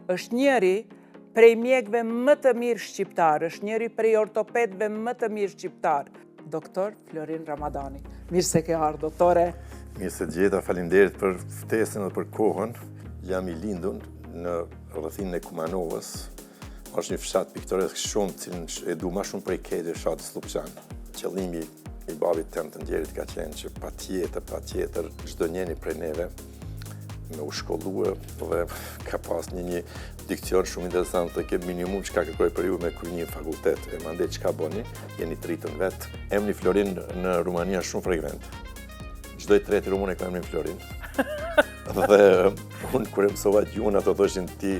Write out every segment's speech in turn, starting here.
është njëri prej mjekëve më të mirë shqiptar, është njëri prej ortopedëve më të mirë shqiptar, doktor Florin Ramadani. Mirë se ke ardhur, doktore. Mirë se gjeta, faleminderit për ftesën dhe për kohën. Jam i lindur në rrethinën e Kumanovës. Është një fshat piktoresk shumë, cilën e du ma shumë prej kejtë fshatit Slupçan. Qëllimi i babit tem të ndjerit ka qenë që patjetër, çdo njeri prej neve me u shkollue dhe ka pas një dikcion shumë interesant dhe ke minimum që ka kërkoj për ju me kërë një fakultet. E mandej që ka boni, jeni të rritën vetë. Emri Florin në Rumania shumë frekvent. Çdo i treti rumun e ka emrin Florin. Dhe unë kërë mësova gjuhën, ato thoshin ti,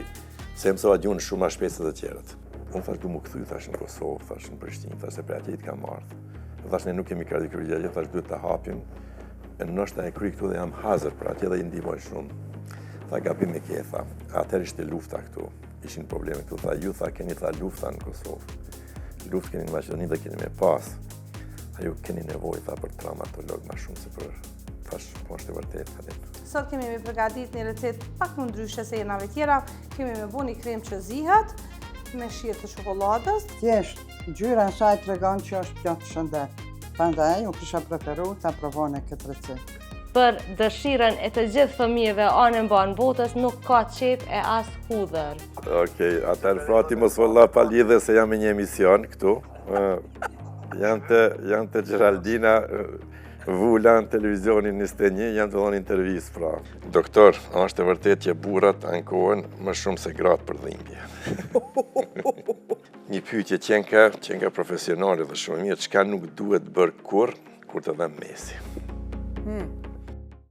se mësova gjuhën shumë ma shpejt se të tjerët. Unë thash du mu këthy, thash në Kosovë, thash në Prishtinë, thash se për atjet ka marrë. Thash ne nuk kemi kardikërgjegje, thash duhet të hapim. E nështë e kry këtu dhe jam hazër për atje dhe i ndihmoj shumë. Tha gabim e ke, tha, atër ishte lufta këtu, ishin probleme këtu, tha ju, tha, keni tha lufta në Kosovë. Luft keni në Maqedoni dhe keni me pas. Tha ju keni nevojë, tha, për traumatolog ma shumë se për, thash, po është e vërtet, Halin. Sot kemi me përgatit një recet pak më ndryshe se jenave tjera, kemi me bu një krem që zihet, me shirë të çokoladës. Thjesht, ngjyra e saj tregon që është plot shëndet. Prandaj, u kisha preferu të aprovone këtë recet. Për dëshiren e të gjithë fëmijëve anën banë botës nuk ka qep e as hudhër. Okej, atër frati mos valla pa lidhe se jam në një emision këtu. Janë të Geraldina Vula në televizionin 21, janë të dhonë intervjis pra. Doktor, është e vërtet që burrat ankohen më shumë se gratë për dhimbje. Një pyetje qenë ka profesionale dhe shumë mirë, çka nuk duhet bërë kur të dhe mesi.